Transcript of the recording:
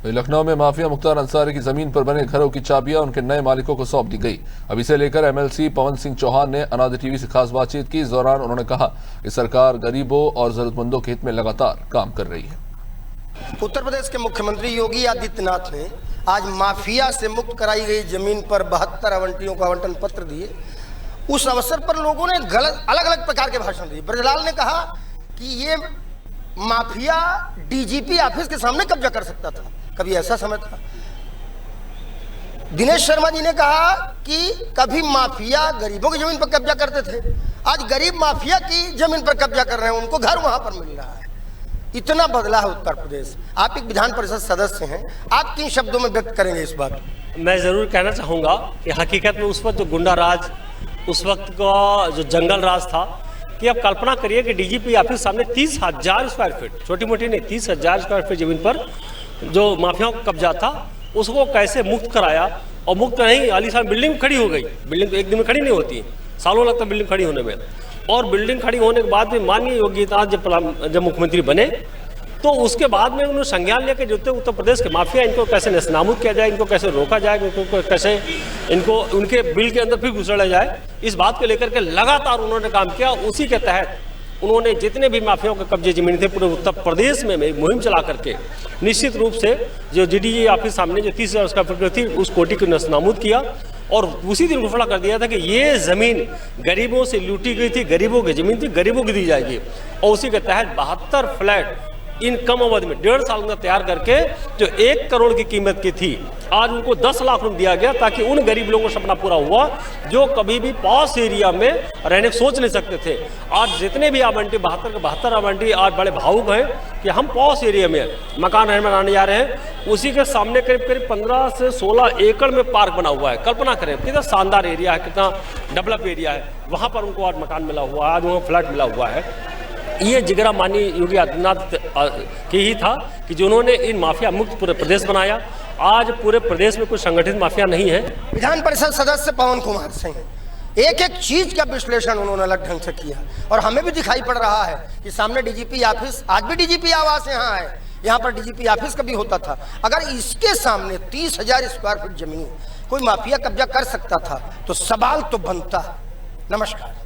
लखनऊ में माफिया मुख्तार अंसारी की जमीन पर बने घरों की चाबियां उनके नए मालिकों को सौंप दी गई। अब इसे लेकर एमएलसी पवन सिंह चौहान ने अनादि टीवी से खास बातचीत की। इस दौरान उन्होंने कहा कि सरकार गरीबों और जरूरतमंदों के हित में लगातार काम कर रही है। उत्तर प्रदेश के मुख्यमंत्री योगी आदित्यनाथ ने आज माफिया से मुक्त कराई गई जमीन पर 72 आवंटियों को आवंटन पत्र दिए। उस अवसर पर लोगों ने अलग अलग प्रकार के भाषण दिए। ब्रजलाल ने कहा कि ये माफिया डीजीपी ऑफिस के सामने कब्जा कर सकता था, कभी ऐसा समय था। दिनेश शर्मा जी ने कहा कि कभी माफिया गरीबों की जमीन पर कब्जा करते थे, आज गरीब माफिया की जमीन पर कब्जा कर रहे हैं, उनको घर वहां पर मिल रहा है। इतना बदला है उत्तर प्रदेश। आप एक विधान परिषद सदस्य हैं, आप किन शब्दों में व्यक्त करेंगे इस बात? मैं ज़रूर कहना चाहूँगा कि हकीकत में उस वक्त जो गुंडा राज, उस वक्त का जो जंगल राज था, कि अब कल्पना करिए कि डीजीपी ऑफिस सामने 30,000 स्क्वायर फीट, छोटी मोटी नहीं, 30,000 स्क्वायर फीट जमीन पर जो माफियाओं का कब्जा था उसको कैसे मुक्त कराया। और मुक्त नहीं, आलीशान बिल्डिंग खड़ी हो गई। बिल्डिंग तो एक दिन में खड़ी नहीं होती, सालों लगता बिल्डिंग खड़ी होने में। और बिल्डिंग खड़ी होने के बाद भी माननीय योगी आदित्यनाथ जब मुख्यमंत्री बने तो उसके बाद में उन्होंने संज्ञान लिया कि जो उत्तर प्रदेश के माफिया, इनको कैसे नेस्तनाबूद किया जाए, इनको कैसे रोका जाए, इनको कैसे उनके बिल के अंदर फिर घुसड़ा जाए। इस बात को लेकर के लगातार उन्होंने काम किया। उसी के तहत उन्होंने जितने भी माफियाओं के कब्जे जमीन थे पूरे उत्तर प्रदेश में मुहिम चला करके निश्चित रूप से जो डीडीजी ऑफिस सामने जो 30,000 स्क्वायर फीट थी उस कोठी को नेस्तनाबूद किया। और उसी दिन घोषणा कर दिया था कि ये ज़मीन गरीबों से लूटी गई थी, गरीबों की ज़मीन थी, गरीबों की दी जाएगी। और उसी के तहत 72 फ्लैट इन कम अवधि में 1.5 साल में तैयार करके जो 1 करोड़ की कीमत की थी, आज उनको 10 लाख रुपये दिया गया, ताकि उन गरीब लोगों का सपना पूरा हुआ जो कभी भी पॉश एरिया में रहने की सोच नहीं सकते थे। आज जितने भी आवंटी 72 के 72 आवंटी आज बड़े भावुक हैं कि हम पॉश एरिया में मकान बनाने जा रहे हैं। उसी के सामने करीब 15 से 16 एकड़ में पार्क बना हुआ है। कल्पना करें कितना शानदार एरिया है, कितना डेवलप एरिया है। वहाँ पर उनको आज मकान मिला हुआ है, आज वहाँ फ्लैट मिला हुआ है। ये जिगरा माननीय योगी आदित्यनाथ की ही था कि जिन्होंने इन माफिया मुक्त पूरे प्रदेश बनाया। आज पूरे प्रदेश में कोई संगठित माफिया नहीं है। विधान परिषद सदस्य पवन कुमार सिंह एक एक चीज का विश्लेषण उन्होंने अलग ढंग से किया और हमें भी दिखाई पड़ रहा है कि सामने डीजीपी ऑफिस, आज भी डीजीपी आवास यहाँ है, यहाँ पर डीजीपी ऑफिस कभी होता था। अगर इसके सामने 30,000 स्क्वायर फीट जमीन कोई माफिया कब्जा कर सकता था तो सवाल तो बनता। नमस्कार।